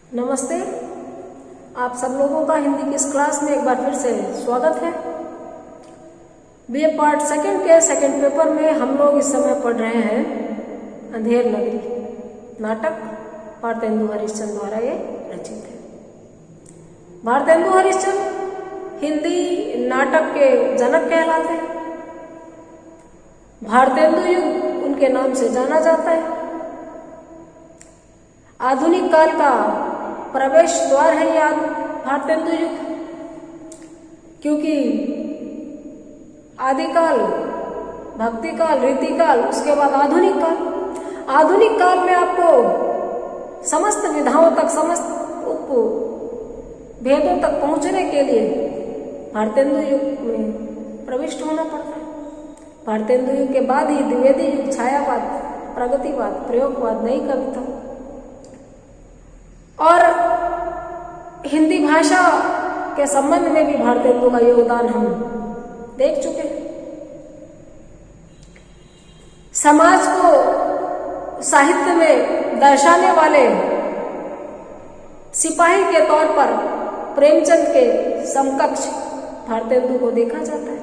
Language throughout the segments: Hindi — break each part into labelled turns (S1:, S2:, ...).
S1: नमस्ते। आप सब लोगों का हिंदी की इस क्लास में एक बार फिर से स्वागत है। बीए पार्ट सेकंड के सेकंड पेपर में हम लोग इस समय पढ़ रहे हैं अंधेर नगरी नाटक भारतेंदु हरिश्चंद्र द्वारा ये रचित है। भारतेंदु हरिश्चंद्र हिंदी नाटक के जनक कहलाते हैं। भारतेंदु युग उनके नाम से जाना जाता है। आधुनिक काल का प्रवेश द्वार है यह भारतेंदु युग, क्योंकि आदिकाल, भक्ति काल, रीति काल, उसके बाद आधुनिक काल। आधुनिक काल में आपको समस्त विधाओं तक, समस्त भेदों तक पहुंचने के लिए भारतेंदु युग में प्रविष्ट होना पड़ता है। भारतेंदु युग के बाद ही द्विवेदी युग, छायावाद, प्रगतिवाद, प्रयोगवाद, नई कविता और हिंदी भाषा के संबंध में भी भारतेंदु का योगदान हम देख चुके हैं। समाज को साहित्य में दर्शाने वाले सिपाही के तौर पर प्रेमचंद के समकक्ष भारतेंदु को देखा जाता है।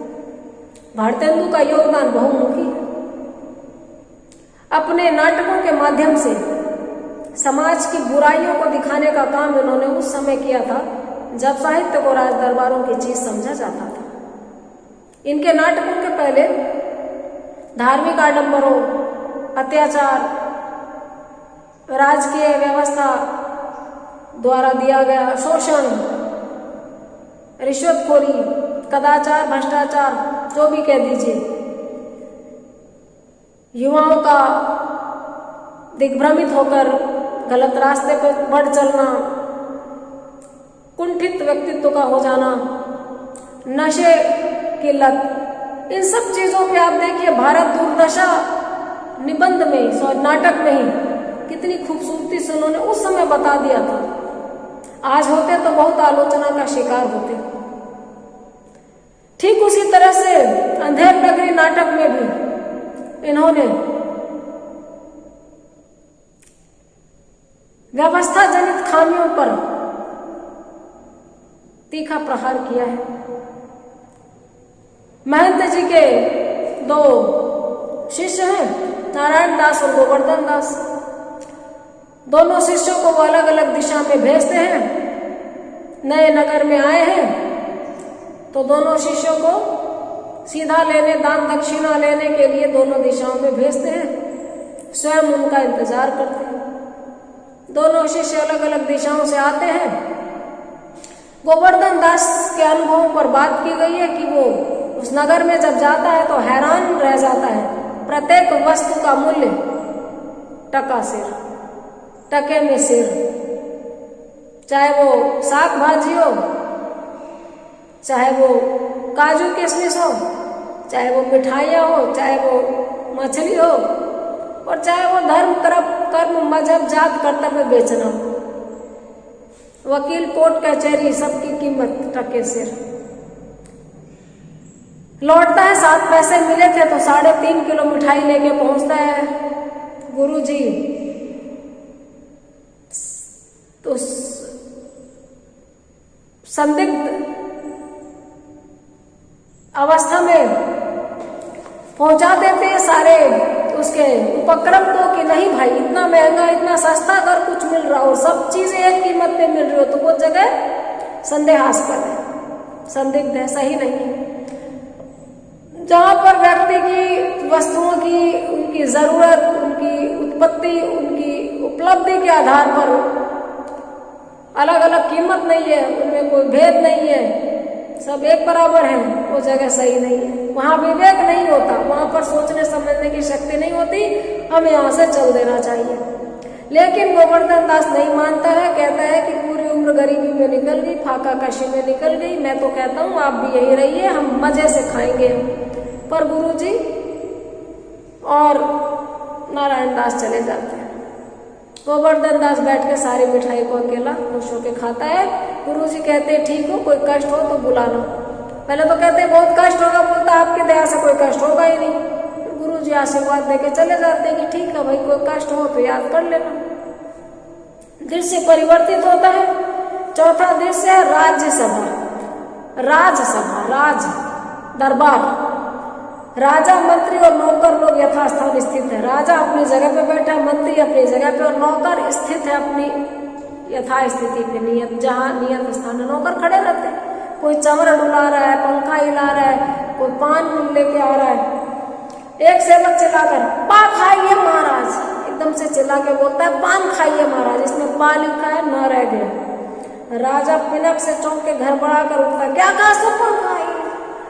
S1: भारतेंदु का योगदान बहुमुखी है। अपने नाटकों के माध्यम से समाज की बुराइयों को दिखाने का काम इन्होंने उस समय किया था जब साहित्य को राज दरबारों की चीज समझा जाता था। इनके नाटकों के पहले धार्मिक आडंबरों, अत्याचार, राजकीय व्यवस्था द्वारा दिया गया शोषण, रिश्वतखोरी, कदाचार, भ्रष्टाचार, जो भी कह दीजिए, युवाओं का दिग्भ्रमित होकर गलत रास्ते पर बढ़ चलना, कुंठित व्यक्तित्व का हो जाना, नशे की लत, इन सब चीजों पे आप देखिए भारत दुर्दशा निबंध में, नाटक में ही कितनी खूबसूरती से उन्होंने उस समय बता दिया था। आज होते तो बहुत आलोचना का शिकार होते। ठीक उसी तरह से अंधेर नगरी नाटक में भी इन्होंने व्यवस्था जनित खामियों पर तीखा प्रहार किया है। महंत जी के दो शिष्य हैं, नारायण दास और गोवर्धन दास। दोनों शिष्यों को वो अलग अलग दिशा में भेजते हैं। नए नगर में आए हैं तो दोनों शिष्यों को सीधा लेने, दान दक्षिणा लेने के लिए दोनों दिशाओं में भेजते हैं। स्वयं उनका इंतजार करते हैं। दोनों शिष्य अलग अलग दिशाओं से आते हैं। गोवर्धन दास के अनुभवों पर बात की गई है कि वो उस नगर में जब जाता है तो हैरान रह जाता है। प्रत्येक वस्तु का मूल्य टका सिर, टके में सिर, चाहे वो साग भाजी हो, चाहे वो काजू किशमिश हो, चाहे वो मिठाइयाँ हो, चाहे वो मछली हो, और चाहे वो धर्म, कर्म, मजहब, जात, कर्तव्य बेचना हो। वकील, कोर्ट, कचहरी, सबकी कीमत टके सिर। लौटता है, 7 पैसे मिले थे तो 3.5 किलो मिठाई लेके पहुंचता है गुरुजी। तो संदिग्ध अवस्था में पहुंचा देते हैं सारे उसके उपक्रम को कि नहीं भाई, इतना महंगा, इतना सस्ता अगर कुछ मिल रहा हो, सब चीजें एक कीमत पे मिल रही हो, तो वो जगह संदेहास्पद है, संदिग्ध है, सही नहीं है। जहां पर व्यक्ति की वस्तुओं की, उनकी जरूरत, उनकी उत्पत्ति, उनकी उपलब्धि के आधार पर अलग अलग कीमत नहीं है, उनमें कोई भेद नहीं है, सब एक बराबर है, वो जगह सही नहीं है। वहां विवेक नहीं होता, वहां पर सोचने समझने की शक्ति नहीं होती, हमें यहां से चल देना चाहिए। लेकिन गोवर्धन दास नहीं मानता है, कहता है कि पूरी उम्र गरीबी में निकल गई, फाका कशी में निकल गई, मैं तो कहता हूँ आप भी यही रहिए, हम मजे से खाएंगे। पर गुरुजी और नारायण दास चले जाते हैं। गोवर्धन दास बैठ के सारी मिठाई को अकेला खुश होकर खाता है। गुरुजी कहते हैं ठीक हो, कोई कष्ट हो तो बुलाना। पहले तो कहते हैं बहुत कष्ट होगा, बोलता आपकी दया से कोई कष्ट होगा ही नहीं। फिर गुरुजी आशीर्वाद देके चले जाते हैं कि ठीक है भाई, कोई कष्ट हो तो याद कर लेना। दृश्य परिवर्तित होता है। चौथा दृश्य है राज्यसभा। राजसभा, राज दरबार। राजा, मंत्री और नौकर लोग यथास्थान स्थित है। राजा अपनी जगह पे बैठा है, मंत्री अपनी जगह पे, और नौकर स्थित है अपनी यथास्थिति पे, नियत जहाँ नियत स्थान है। नौकर खड़े रहते हैं, कोई चमड़ा डुला रहा है, पंखा हिला रहा है, कोई पान लेके आ रहा है। एक सेवक चिल्लाकर पान खाइए महाराज, एकदम से चिल्ला के बोलता है पान खाइए महाराज। इसमें पा लिखा है, न रह गया। राजा पिनक से चौंक के घर बढ़ाकर उठता, क्या कहा सुपन खाइए।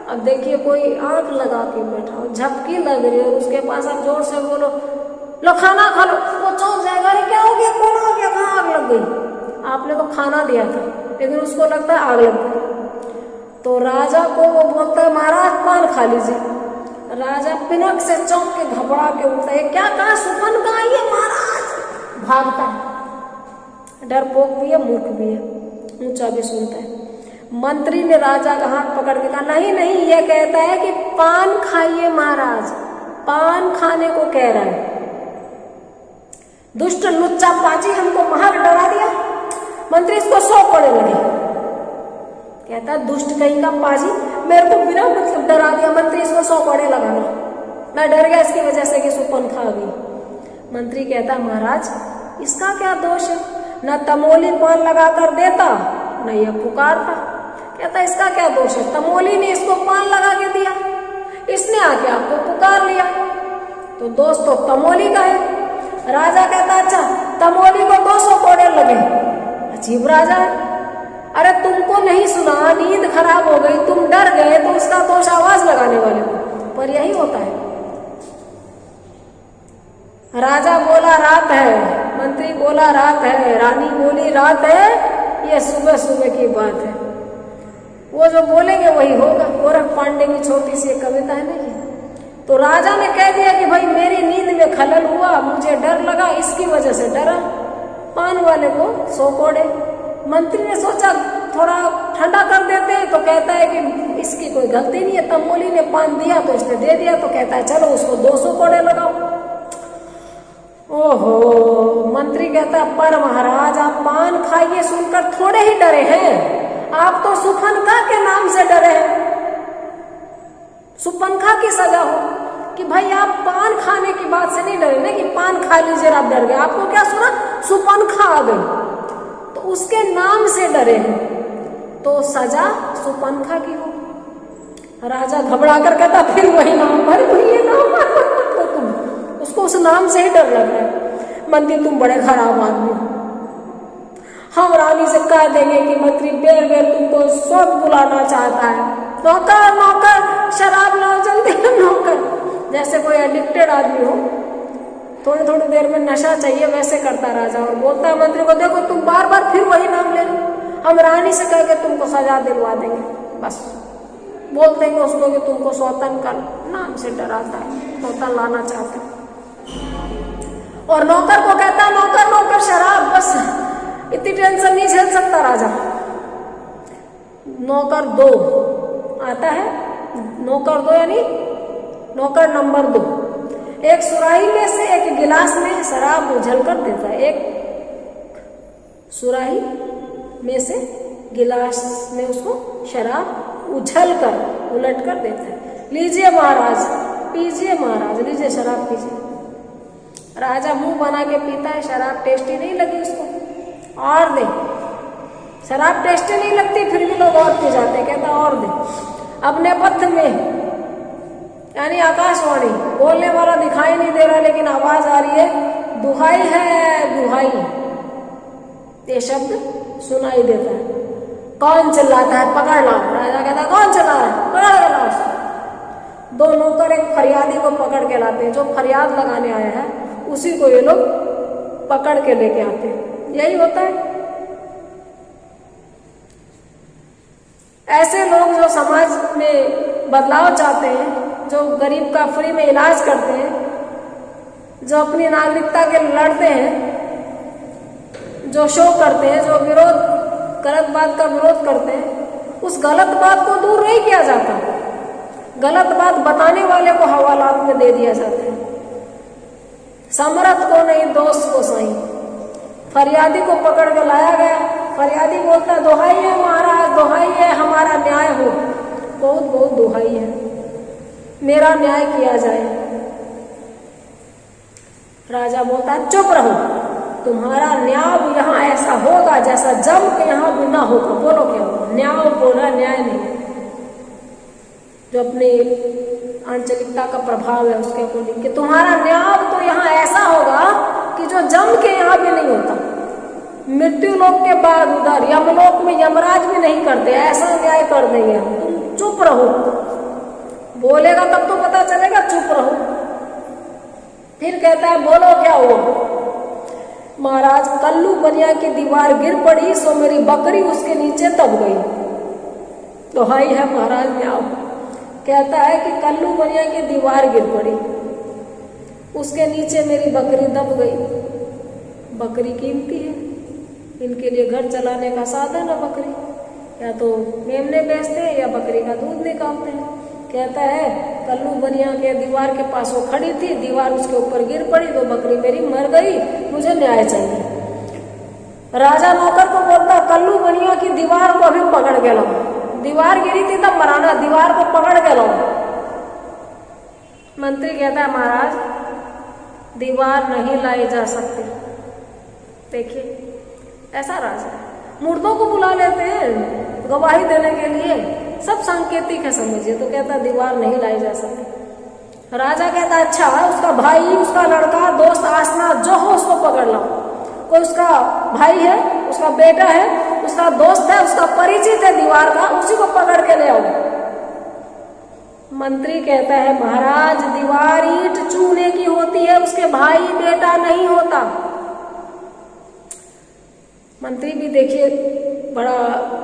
S1: अब देखिए कोई आंख लगा के बैठा हो, झपकी लग रही है, और उसके पास आप जोर से बोलो लो खाना खा लो, वो चौंक जाएगा, अरे क्या हो गया, कौन आ गया, कहाँ आग लग गई। आपने तो खाना दिया था, लेकिन उसको लगता है आग लग गई। तो राजा को वो बोलता है महाराज पान खा लीजिए। राजा पिनक से चौंक के घबरा के उठता है, क्या कहा सुपन कहाँ है महाराज। भागता है, डरपोक भी है, मूर्ख भी है, ऊंचा भी सुनता है। मंत्री ने राजा का हाथ पकड़ के कहा नहीं नहीं, यह कहता है कि पान खाइए महाराज, पान खाने को कह रहा है। दुष्ट लुच्चा पाजी हमको महाग डरा दिया। मंत्री इसको 100 कोड़े लगे। कहता है दुष्ट कहीं का पाजी, मेरे को बिना मतलब डरा दिया। मंत्री इसको 100 कोड़े लगाना, मैं डर गया इसकी वजह से कि सुपन खा गई। मंत्री कहता है महाराज इसका क्या दोष है, न तमोली पान लगाकर देता न यह पुकारता। कहता इसका क्या दोष है, तमोली ने इसको पान लगा के दिया, इसने आके आपको पुकार लिया, तो दोस्त तो तमोली का है। राजा कहता अच्छा तमोली को 200 कोड़े लगे। अजीब राजा है। अरे तुमको नहीं सुना, नींद खराब हो गई, तुम डर गए, तो उसका दोष आवाज लगाने वाले को, पर यही होता है। राजा बोला रात है, मंत्री बोला रात है, रानी बोली रात है, ये सुबह सुबह की बात है। वो जो बोलेंगे वही होगा। गोरख पांडे की छोटी सी कविता है नहीं। तो राजा ने कह दिया कि भाई मेरी नींद में खलल हुआ, मुझे डर लगा, इसकी वजह से डरा। पान वाले को 100 कोड़े। मंत्री ने सोचा थोड़ा ठंडा कर देते हैं, तो कहता है कि इसकी कोई गलती नहीं है, तमोली ने पान दिया तो इसने दे दिया, तो कहता है चलो उसको 200 कोड़े लगाओ। ओहो, मंत्री कहता पर महाराज आप पान खाइए सुनकर थोड़े ही डरे हैं, आप तो सुपनखा के नाम से डरे हैं। सुपनखा की सजा हो कि भाई आप पान खाने की बात से नहीं डरे ना, कि पान खा लीजिए आप डर गए। आपको क्या सुना, सुपनखा आ गई, तो उसके नाम से डरे हैं, तो सजा सुपनखा की हो। राजा घबरा कर कहता फिर वही नाम, अरे ये नाम मत लो तुम, उसको उस नाम से ही डर लग रहा है। मंत्री तुम बड़े खराब आदमी हो, हम रानी से कह देंगे कि मंत्री बेर बेर तुमको सब बुलाना चाहता है, नौकर नौकर शराब लाओ जल्दी नौकर। जैसे कोई एडिक्टेड आदमी हो, थोड़ी थोड़ी देर में नशा चाहिए, वैसे करता राजा, और बोलता है मंत्री को देखो तुम बार बार फिर वही नाम ले लो, हम रानी से कह के तुमको सजा दिलवा देंगे। बस बोल देंगे उसको कि तुमको सौतन का नाम से डराता है, सौतन लाना चाहता है। और नौकर को कहता नौकर नौकर शराब, बस इतनी टेंशन नहीं झेल सकता राजा। नौकर 2 आता है, नौकर 2 यानी नौकर नंबर 2 एक सुराही में से एक गिलास में शराब उछल कर देता है। एक सुराही में से गिलास में उसको शराब उछल कर उलट कर देता है। लीजिए महाराज, पीजिए महाराज, लीजिए शराब पीजिए। राजा मुंह बना के पीता है, शराब टेस्टी नहीं लगी उसको, और दे। शराब टेस्टी नहीं लगती, फिर भी लोग और पी जाते, कहता और दे। अपने पथ में यानी आकाशवाणी, बोलने वाला दिखाई नहीं दे रहा लेकिन आवाज आ रही है, दुहाई है दुहाई, ये शब्द सुनाई देता है। कौन चिल्लाता है, पकड़ लाओ। राजा कहता है कौन चिल्ला रहा है, पकड़ के लाओ उसको। 2 नौकर एक फरियादी को पकड़ के लाते हैं, जो फरियाद लगाने आया है उसी को ये लोग पकड़ के लेके आते हैं। यही होता है। ऐसे लोग जो समाज में बदलाव चाहते हैं, जो गरीब का फ्री में इलाज करते हैं, जो अपनी नागरिकता के लड़ते हैं, जो शो करते हैं, जो विरोध, गलत बात का विरोध करते हैं, उस गलत बात को दूर नहीं किया जाता। गलत बात बताने वाले को हवालात में दे दिया जाता है। समरथ को नहीं दोस्त को सही, फरियादी को पकड़ के लाया गया। फरियादी बोलता दोहाई है महाराज, दोहाई है, हमारा न्याय हो, बहुत बहुत दोहाई है, मेरा न्याय किया जाए। राजा बोलता है चुप रहो, तुम्हारा न्याय यहाँ ऐसा होगा जैसा जम के यहाँ भी ना होगा। बोलो क्या होगा? न्याय बोला, न्याय नहीं, जो अपने आंचलिकता का प्रभाव है उसके अकॉर्डिंग कि तुम्हारा न्याय तो यहाँ ऐसा होगा कि जो जम के यहाँ भी नहीं होता। मृत्यु लोक के बाद उधर यमलोक में यमराज भी नहीं करते, ऐसा न्याय कर देंगे हम। तुम चुप रहो, बोलेगा तब तो पता चलेगा, चुप रहो। फिर कहता है बोलो क्या हुआ? महाराज कल्लू बनिया की दीवार गिर पड़ी, सो मेरी बकरी उसके नीचे दब गई। दोहाई है महाराज न्याय। कहता है कि कल्लू बनिया की दीवार गिर पड़ी, उसके नीचे मेरी बकरी दब गई। बकरी कीमती है, इनके लिए घर चलाने का साधन है बकरी, या तो मेमने बेचते हैं या बकरी का दूध निकालते हैं। कहता है कल्लू बनिया के दीवार के पास वो खड़ी थी, दीवार उसके ऊपर गिर पड़ी तो बकरी मेरी मर गई, मुझे न्याय चाहिए। राजा नौकर को बोलता कल्लू बनिया की दीवार को अभी पकड़ के लाओ, दीवार गिरी थी तब मराना, दीवार को पकड़ के लाओ। मंत्री कहता है महाराज दीवार नहीं लाई जा सकती। देखिए ऐसा राजा है, मुर्दों को बुला लेते हैं गवाही देने के लिए, सब सांकेतिक है समझिए। तो कहता दीवार नहीं लाई जा सकती। राजा कहता अच्छा उसका भाई, उसका लड़का, दोस्त, आसना जो हो उसको पकड़ लाओ। कोई उसका भाई है, उसका बेटा है, उसका दोस्त है, उसका परिचित है दीवार का, उसी को पकड़ के ले आओ। मंत्री कहता है महाराज दीवार ईंट चूने की होती है, उसके भाई बेटा नहीं होता। मंत्री भी देखिए बड़ा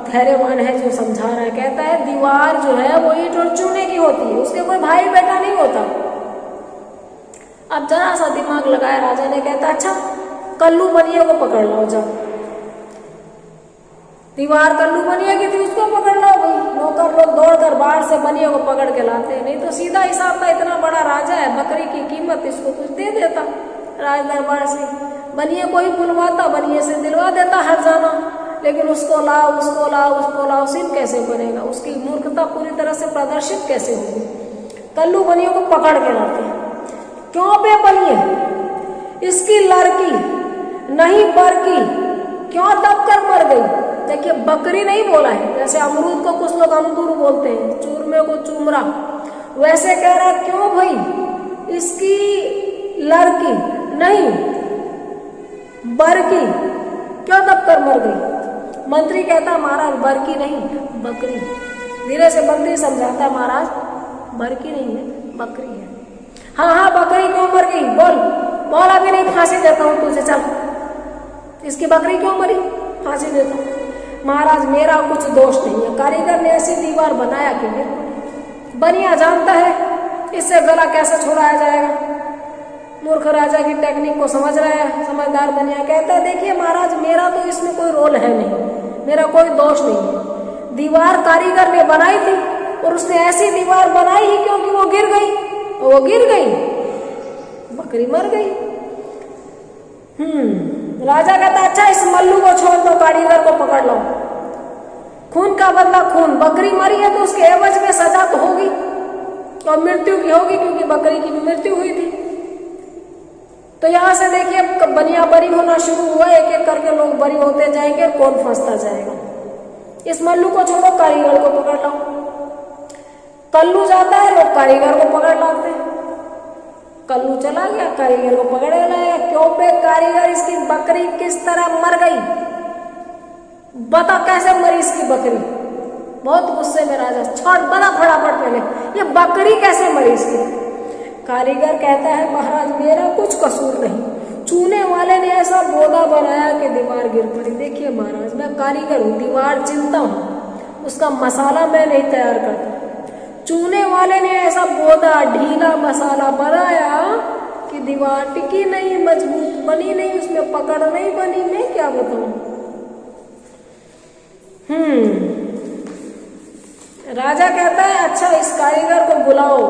S1: धैर्यवान है जो समझा रहा है। कहता है दीवार जो है वो ईंट और चूने की होती है, उसके कोई भाई बेटा नहीं होता। अब जरा सा दिमाग लगाया राजा ने, कहता अच्छा कल्लू बनिया को पकड़ लो, जाओ। दीवार कल्लू बनिया की थी, उसको पकड़ लो भाई। नौकर लोग दौड़कर बाहर से बनिया को पकड़ के लाते हैं, नहीं तो सीधा हिसाब था, इतना बड़ा राजा है, बकरी की कीमत इसको कुछ दे देता राज दरबार से। बनिए कोई बुलवाता, बनिए से दिलवा देता हर जाना, लेकिन उसको लाओ, उसको लाओ, उसको लाओ, सिर्फ कैसे बनेगा? उसकी मूर्खता पूरी तरह से प्रदर्शित कैसे होगी? कल्लू बनिए को पकड़ के लाते हैं। क्यों पे बनिए? इसकी लड़की नहीं बरकी, क्यों दबकर मर गई? देखिए बकरी नहीं बोला है, जैसे अमरूद को कुछ लोग अमदूर बोलते हैं, चूरमे को चुमरा, वैसे कह रहा क्यों भाई इसकी लड़की नहीं बरकी क्यों दबकर मर गई? मंत्री कहता महाराज बरकी नहीं बकरी। धीरे से मंत्री समझाता महाराज बरकी नहीं है बकरी है। हाँ हाँ बकरी क्यों मर गई? बोल बोल, अभी नहीं फांसी देता हूँ तुझे, चल। इसकी बकरी क्यों मरी? फांसी देता हूँ। महाराज मेरा कुछ दोष नहीं है, कारीगर ने ऐसी दीवार बनाया कि बनिया जानता है इससे गला कैसे छुड़ाया जाएगा। मूर्ख राजा की टेक्निक को समझ रहा है, समझदार बनिया कहता है देखिए महाराज मेरा तो इसमें कोई रोल है नहीं, मेरा कोई दोष नहीं है। दीवार कारीगर ने बनाई थी और उसने ऐसी दीवार बनाई ही क्योंकि वो गिर गई, वो गिर गई, बकरी मर गई। राजा कहता अच्छा इस मल्लू को छोड़ दो, कारीगर को पकड़ लो। खून का बदला खून, बकरी मरी है तो उसके एवज में सजा तो होगी और मृत्यु की होगी, क्योंकि बकरी की भी मृत्यु हुई थी। तो यहाँ से देखिए बनिया बरी होना शुरू हुआ, एक एक करके लोग बरी होते जाएंगे, कौन फंसता जाएगा। इस मल्लू को छोड़ो, कारीगर को पकड़ लाओ। कल्लू जाता है, लोग कारीगर को पकड़ लाते हैं। कल्लू चला गया, कारीगर को पकड़ लाया। क्यों पे कारीगर इसकी बकरी किस तरह मर गई? बता कैसे मरी इसकी बकरी? बहुत गुस्से में राजा, छोड़ बता फटाफट पहले, ये बकरी कैसे मरी इसकी? कारीगर कहता है महाराज मेरा कुछ कसूर नहीं, चूने वाले ने ऐसा बोदा बनाया कि दीवार गिर पड़ी। देखिए महाराज मैं कारीगर हूँ, दीवार चिनता हूँ, उसका मसाला मैं नहीं तैयार करता। चूने वाले ने ऐसा बोदा ढीला मसाला बनाया कि दीवार टिकी नहीं, मजबूत बनी नहीं, उसमें पकड़ नहीं बनी। मैं क्या बताऊं? राजा कहता है अच्छा इस कारीगर को बुलाओ।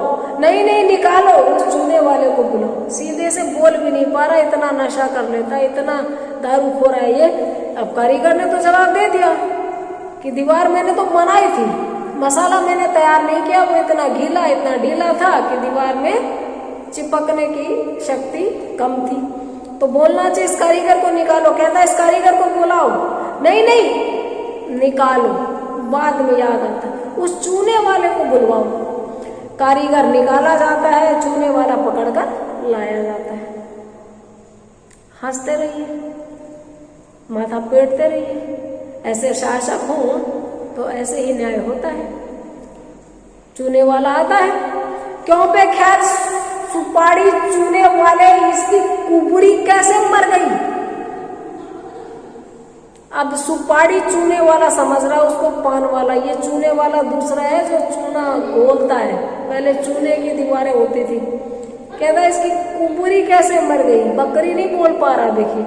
S1: नहीं नहीं निकालो, उस चूने वाले को बुलाओ। सीधे से बोल भी नहीं पा रहा, इतना नशा कर लेता है, इतना दारू खो रहा है ये। अब कारीगर ने तो जवाब दे दिया कि दीवार मैंने तो बनाई थी, मसाला मैंने तैयार नहीं किया, वो इतना गीला इतना ढीला था कि दीवार में चिपकने की शक्ति कम थी। तो बोलना चाहिए इस कारीगर को निकालो। कहता है इस कारीगर को बुलाओ। नहीं नहीं निकालो, बाद में याद आता है, उस चूने वाले को बुलवाओ। कारीगर निकाला जाता है, चूने वाला पकड़कर लाया जाता है। हंसते रहिए, माथा पीटते रहिए। ऐसे शासक हों तो ऐसे ही न्याय होता है। चूने वाला आता है, क्यों पे खैर सुपारी चूने वाले, इसकी कुबड़ी कैसे मर गई। अब सुपारी चूने वाला समझ रहा है उसको पान वाला, ये चूने वाला दूसरा है जो चूना घोलता है। पहले चूने की दीवारें होती थी। कहता है इसकी कुबड़ी कैसे मर गई। बकरी नहीं बोल पा रहा। देखिए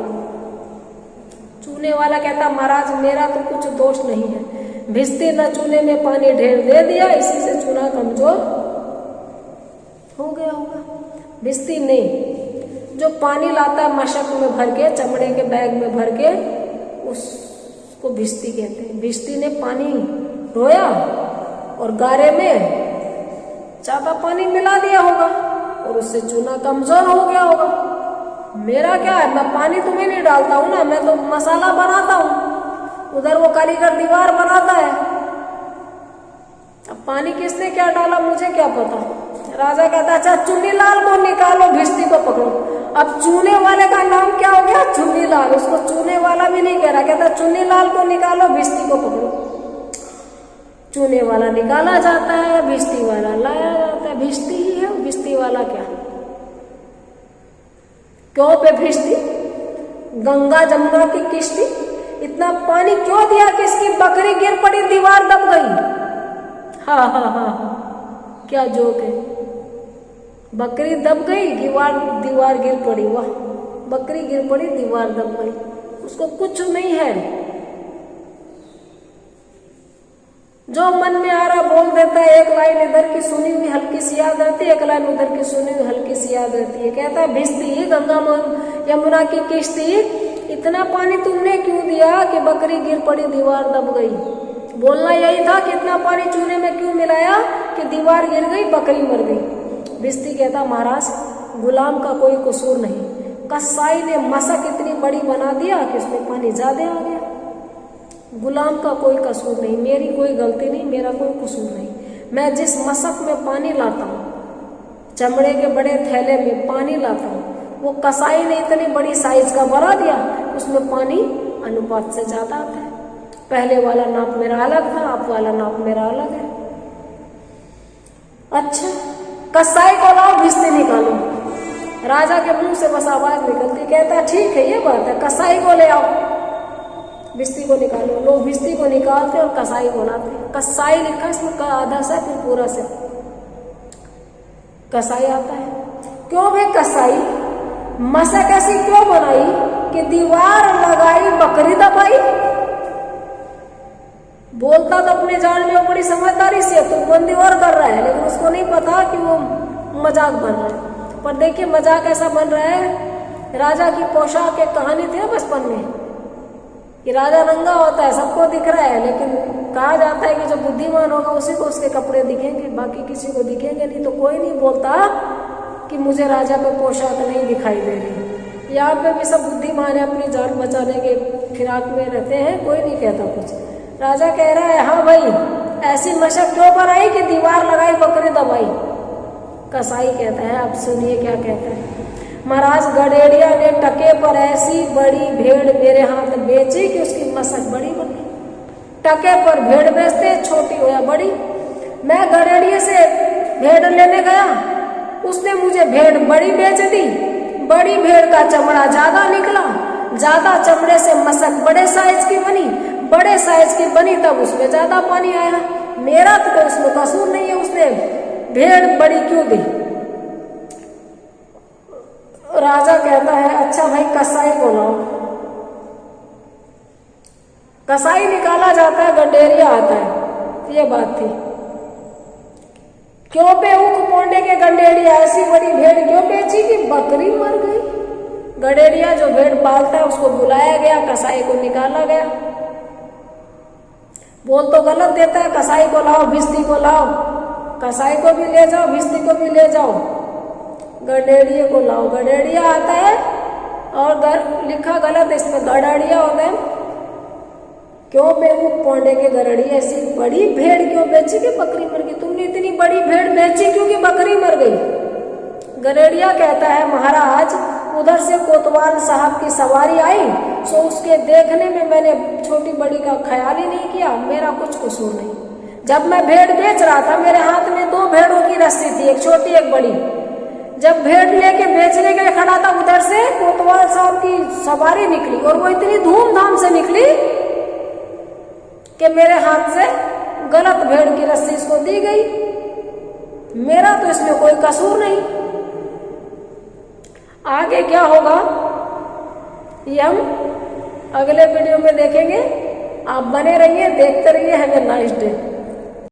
S1: चूने वाला कहता महाराज मेरा तो कुछ दोष नहीं है, भिस्ती न चूने में पानी ढेर दे दिया, इसी से चूना कमजोर हो गया होगा। भिस्ती नहीं, जो पानी लाता है मशक में भर के, चमड़े के बैग में भर के, उसको भिस्ती कहते हैं। भिस्ती ने पानी ढोया और गारे में ज्यादा पानी मिला दिया होगा और उससे चूना कमजोर हो गया होगा। मेरा क्या है, मैं पानी तुम्हें नहीं डालता हूं ना, मैं तो मसाला बनाता हूं। उधर वो कारीगर दीवार बनाता है। अब पानी किसने क्या डाला मुझे क्या पता। राजा कहता अच्छा चुन्नीलाल को निकालो, भिस्ती को पकड़ो। अब चूने वाले का नाम क्या हो गया, चुन्नीलाल। उसको चूने वाला भी नहीं कह रहा, कहता चुन्नीलाल को निकालो, भिस्ती को पकड़ो। चूने वाला निकाला जाता है, भिस्ती वाला लाया जाता है। भिस्ती ही है, भिस्ती वाला क्या। क्यों पे भिस्ती, गंगा जमुना की किश्ती। इतना पानी क्यों दिया कि इसकी बकरी गिर पड़ी, दीवार दब गई। हाँ हाँ हाँ, क्या जोक है। बकरी दब गई, दीवार गिर पड़ी। वाह, बकरी गिर पड़ी, दीवार दब गई, उसको कुछ नहीं है। जो मन में आ रहा बोल देता है। एक लाइन इधर की सुनी हुई हल्की सी याद रहती है, एक लाइन उधर की सुनी हुई हल्की सी याद रहती है। कहता है भिस्ती गंगा यमुना की किश्ती, इतना पानी तुमने क्यों दिया कि बकरी गिर पड़ी, दीवार दब गई। बोलना यही था कि इतना पानी चूने में क्यों मिलाया कि दीवार गिर गई, बकरी मर गई। भिस्ती कहता महाराज गुलाम का कोई कसूर नहीं, कसाई ने मशक इतनी बड़ी बना दिया कि उसमें पानी ज्यादा आ गया। गुलाम का कोई कसूर नहीं, मेरी कोई गलती नहीं, मेरा कोई कसूर नहीं। मैं जिस मशक में पानी लाता हूँ, चमड़े के बड़े थैले में पानी लाता हूँ, वो कसाई ने इतनी बड़ी साइज का बना दिया, उसमें पानी अनुपात से ज्यादा आता है। पहले वाला नाप मेरा अलग था, अब वाला नाप मेरा अलग है। अच्छा कसाई को लाओ, भिस्ती निकालो। राजा के मुंह से बस आवाज निकलती, कहता है ठीक है ये बात है, कसाई को ले आओ, भिस्ती को निकालो। लोग भिस्ती को निकालते और कसाई को लाते। कसाई लिखा इसमें आधा से फिर पूरा से कसाई आता है। क्यों भाई कसाई, मशक ऐसी क्यों बनाई कि दीवार लगाई, बकरी दबाई। बोलता तो अपने जान में वो बड़ी समझदारी से, तो बंदी और कर रहा है, लेकिन उसको नहीं पता कि वो मजाक बन रहा है। पर देखिए मजाक ऐसा बन रहा है। राजा की पोशाक एक कहानी थी ना बचपन में, कि राजा नंगा होता है, सबको दिख रहा है, लेकिन कहा जाता है कि जो बुद्धिमान होगा उसी को उसके कपड़े दिखेंगे, बाकी किसी को दिखेंगे नहीं। तो कोई नहीं बोलता कि मुझे राजा पे पोशाक नहीं दिखाई दे रही। यहाँ पे भी सब बुद्धिमान है, अपनी जान बचाने के फिराक में रहते हैं, कोई नहीं कहता कुछ। राजा कह रहा है हाँ भाई ऐसी मशक क्यों बनाई कि दीवार लगाई, बकरी दबाई। कसाई कहता है अब सुनिए क्या कहता है। महाराज गडेरिया ने टके पर ऐसी बड़ी भेड़ मेरे हाथ बेची कि उसकी मशक बड़ी बनी। टके पर भेड़ बेचते, छोटी हो या बड़ी। मैं गडेरिया से भेड़ लेने गया, उसने मुझे भेड़ बड़ी बेच दी। बड़ी भेड़ का चमड़ा ज्यादा निकला, ज्यादा चमड़े से मशक बड़े साइज की बनी, बड़े साइज की बनी तब उसमें ज्यादा पानी आया। मेरा तो उसमें कसूर नहीं है, उसने भेड़ बड़ी क्यों दी। राजा कहता है अच्छा भाई कसाई को लाओ। कसाई निकाला जाता है, गडेरिया आता है। ये बात थी। क्यों पे ऊख पोंडे के गंडेड़िया ऐसी बड़ी भेड़ क्यों बेची कि बकरी मर गई। गडेड़िया जो भेड़ पालता है उसको बुलाया गया, कसाई को निकाला गया। बोल तो गलत देता है, कसाई को लाओ भिस्ती को लाओ, कसाई को भी ले जाओ भिस्ती को भी ले जाओ, गडेड़िए को लाओ। गडेड़िया आता है और लिखा गलत है, इसमें गडड़िया होता है। क्यों पे ऊख पोंडे के गरड़ी ऐसी बड़ी भेड़ क्यों बेची कि बकरी मर गई। तुमने इतनी बड़ी भेड़ बेची क्योंकि बकरी मर गई। गरेड़िया कहता है महाराज उधर से कोतवाल साहब की सवारी आई, सो उसके देखने में मैंने छोटी बड़ी का ख्याल ही नहीं किया, मेरा कुछ कसूर नहीं। जब मैं भेड़ बेच रहा था मेरे हाथ में 2 भेड़ों की रस्सी थी, एक छोटी एक बड़ी। जब भेड़ लेके बेचने के लिए खड़ा था उधर से कोतवाल साहब की सवारी निकली और वो इतनी धूमधाम से निकली कि मेरे हाथ से गलत भेड़ की रस्सी इसको दी गई। मेरा तो इसमें कोई कसूर नहीं। आगे क्या होगा ये हम अगले वीडियो में देखेंगे। आप बने रहिए, देखते रहिए। Have a nice day.